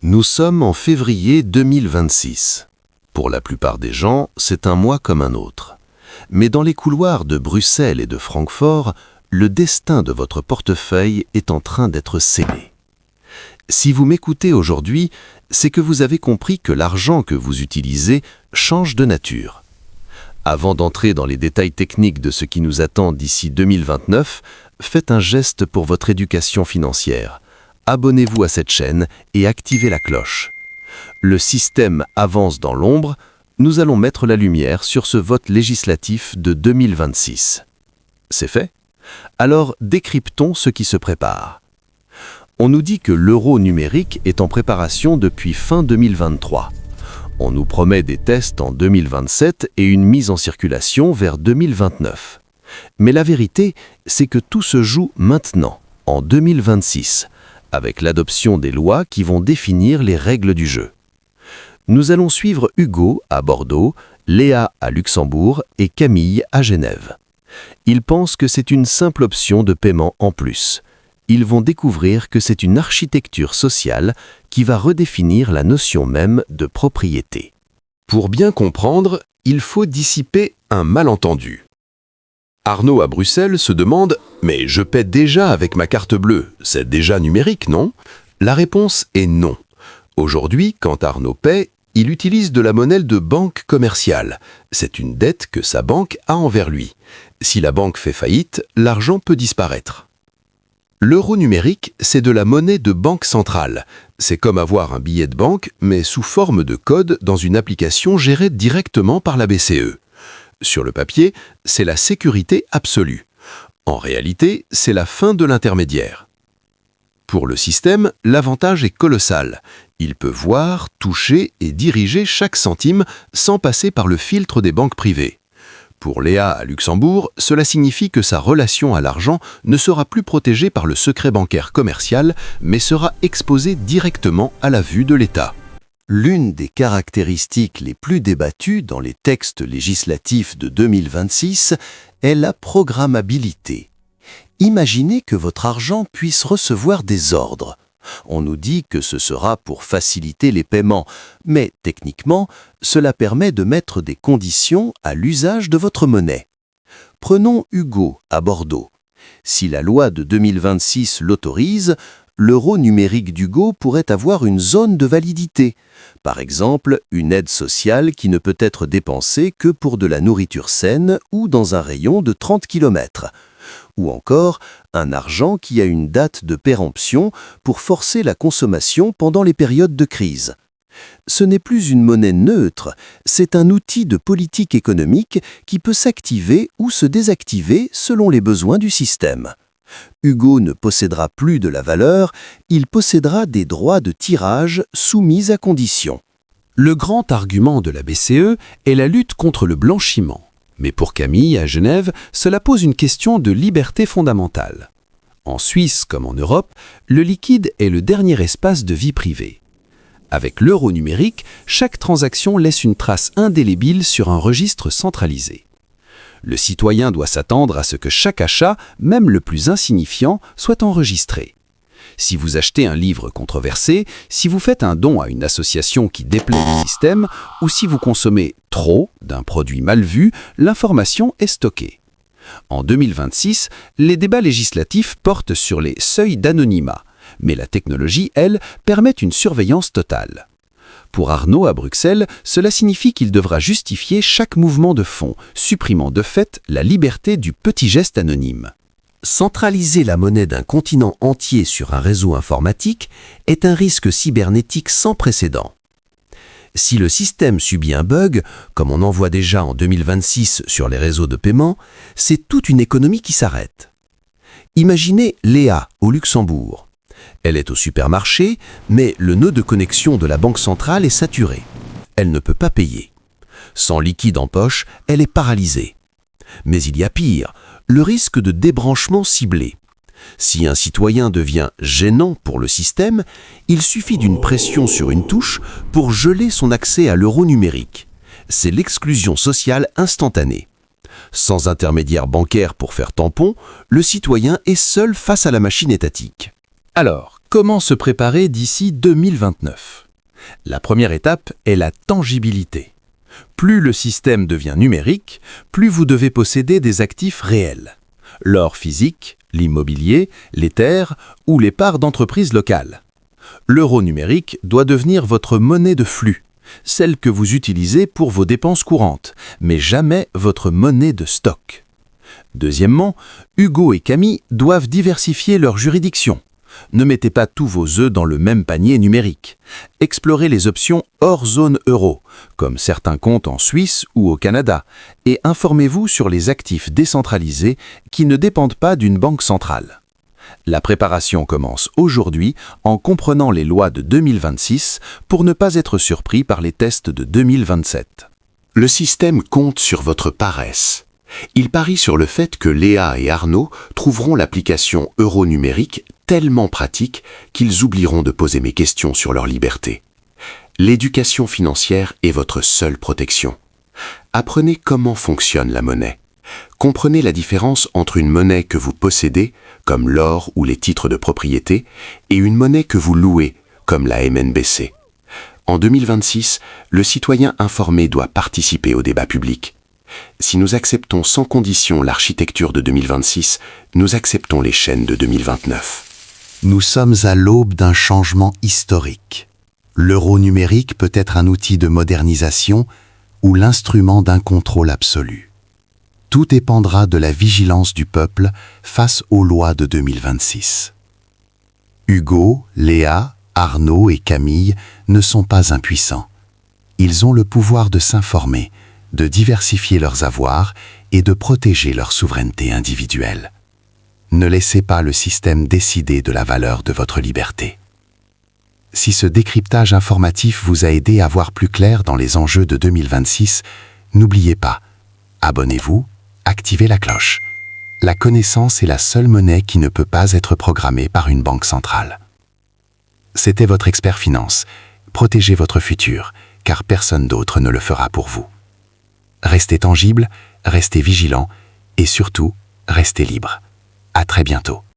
Nous sommes en février 2026. Pour la plupart des gens, c'est un mois comme un autre. Mais dans les couloirs de Bruxelles et de Francfort, le destin de votre portefeuille est en train d'être scellé. Si vous m'écoutez aujourd'hui, c'est que vous avez compris que l'argent que vous utilisez change de nature. Avant d'entrer dans les détails techniques de ce qui nous attend d'ici 2029, faites un geste pour votre éducation financière. Abonnez-vous à cette chaîne et activez la cloche. Le système avance dans l'ombre, nous allons mettre la lumière sur ce vote législatif de 2026. C'est fait? Alors décryptons ce qui se prépare. On nous dit que l'euro numérique est en préparation depuis fin 2023. On nous promet des tests en 2027 et une mise en circulation vers 2029. Mais la vérité, c'est que tout se joue maintenant, en 2026, avec l'adoption des lois qui vont définir les règles du jeu. Nous allons suivre Hugo à Bordeaux, Léa à Luxembourg et Camille à Genève. Ils pensent que c'est une simple option de paiement en plus. Ils vont découvrir que c'est une architecture sociale qui va redéfinir la notion même de propriété. Pour bien comprendre, il faut dissiper un malentendu. Arnaud à Bruxelles se demande « Mais je paie déjà avec ma carte bleue, c'est déjà numérique, non ?» La réponse est non. Aujourd'hui, quand Arnaud paie, il utilise de la monnaie de banque commerciale. C'est une dette que sa banque a envers lui. Si la banque fait faillite, l'argent peut disparaître. L'euro numérique, c'est de la monnaie de banque centrale. C'est comme avoir un billet de banque, mais sous forme de code dans une application gérée directement par la BCE. Sur le papier, c'est la sécurité absolue. En réalité, c'est la fin de l'intermédiaire. Pour le système, l'avantage est colossal. Il peut voir, toucher et diriger chaque centime sans passer par le filtre des banques privées. Pour Léa à Luxembourg, cela signifie que sa relation à l'argent ne sera plus protégée par le secret bancaire commercial, mais sera exposée directement à la vue de l'État. L'une des caractéristiques les plus débattues dans les textes législatifs de 2026 est la programmabilité. Imaginez que votre argent puisse recevoir des ordres. On nous dit que ce sera pour faciliter les paiements, mais techniquement, cela permet de mettre des conditions à l'usage de votre monnaie. Prenons Hugo à Bordeaux. Si la loi de 2026 l'autorise, l'euro numérique d'Hugo pourrait avoir une zone de validité. Par exemple, une aide sociale qui ne peut être dépensée que pour de la nourriture saine ou dans un rayon de 30 km. Ou encore, un argent qui a une date de péremption pour forcer la consommation pendant les périodes de crise. Ce n'est plus une monnaie neutre, c'est un outil de politique économique qui peut s'activer ou se désactiver selon les besoins du système. Hugo ne possédera plus de la valeur, il possédera des droits de tirage soumis à conditions. Le grand argument de la BCE est la lutte contre le blanchiment. Mais pour Camille, à Genève, cela pose une question de liberté fondamentale. En Suisse comme en Europe, le liquide est le dernier espace de vie privée. Avec l'euro numérique, chaque transaction laisse une trace indélébile sur un registre centralisé. Le citoyen doit s'attendre à ce que chaque achat, même le plus insignifiant, soit enregistré. Si vous achetez un livre controversé, si vous faites un don à une association qui déplaît au système, ou si vous consommez trop d'un produit mal vu, l'information est stockée. En 2026, les débats législatifs portent sur les seuils d'anonymat, mais la technologie, elle, permet une surveillance totale. Pour Arnaud à Bruxelles, cela signifie qu'il devra justifier chaque mouvement de fonds, supprimant de fait la liberté du petit geste anonyme. Centraliser la monnaie d'un continent entier sur un réseau informatique est un risque cybernétique sans précédent. Si le système subit un bug, comme on en voit déjà en 2026 sur les réseaux de paiement, c'est toute une économie qui s'arrête. Imaginez Léa au Luxembourg. Elle est au supermarché, mais le nœud de connexion de la banque centrale est saturé. Elle ne peut pas payer. Sans liquide en poche, elle est paralysée. Mais il y a pire, le risque de débranchement ciblé. Si un citoyen devient gênant pour le système, il suffit d'une pression sur une touche pour geler son accès à l'euro numérique. C'est l'exclusion sociale instantanée. Sans intermédiaire bancaire pour faire tampon, le citoyen est seul face à la machine étatique. Alors, Comment se préparer d'ici 2029? La première étape est la tangibilité. Plus le système devient numérique, plus vous devez posséder des actifs réels. L'or physique, l'immobilier, les terres ou les parts d'entreprises locales. L'euro numérique doit devenir votre monnaie de flux, celle que vous utilisez pour vos dépenses courantes, mais jamais votre monnaie de stock. Deuxièmement, Hugo et Camille doivent diversifier leur juridiction. Ne mettez pas tous vos œufs dans le même panier numérique. Explorez les options hors zone euro, comme certains comptes en Suisse ou au Canada, et informez-vous sur les actifs décentralisés qui ne dépendent pas d'une banque centrale. La préparation commence aujourd'hui en comprenant les lois de 2026 pour ne pas être surpris par les tests de 2027. Le système compte sur votre paresse. Il parie sur le fait que Léa et Arnaud trouveront l'application euro numérique tellement pratique qu'ils oublieront de poser mes questions sur leur liberté. L'éducation financière est votre seule protection. Apprenez comment fonctionne la monnaie. Comprenez la différence entre une monnaie que vous possédez, comme l'or ou les titres de propriété, et une monnaie que vous louez, comme la MNBC. En 2026, le citoyen informé doit participer au débat public. Si nous acceptons sans condition l'architecture de 2026, nous acceptons les chaînes de 2029. Nous sommes à l'aube d'un changement historique. L'euro numérique peut être un outil de modernisation ou l'instrument d'un contrôle absolu. Tout dépendra de la vigilance du peuple face aux lois de 2026. Hugo, Léa, Arnaud et Camille ne sont pas impuissants. Ils ont le pouvoir de s'informer, de diversifier leurs avoirs et de protéger leur souveraineté individuelle. Ne laissez pas le système décider de la valeur de votre liberté. Si ce décryptage informatif vous a aidé à voir plus clair dans les enjeux de 2026, n'oubliez pas, abonnez-vous, activez la cloche. La connaissance est la seule monnaie qui ne peut pas être programmée par une banque centrale. C'était votre expert finance. Protégez votre futur, car personne d'autre ne le fera pour vous. Restez tangible, restez vigilant et surtout, restez libre. À très bientôt.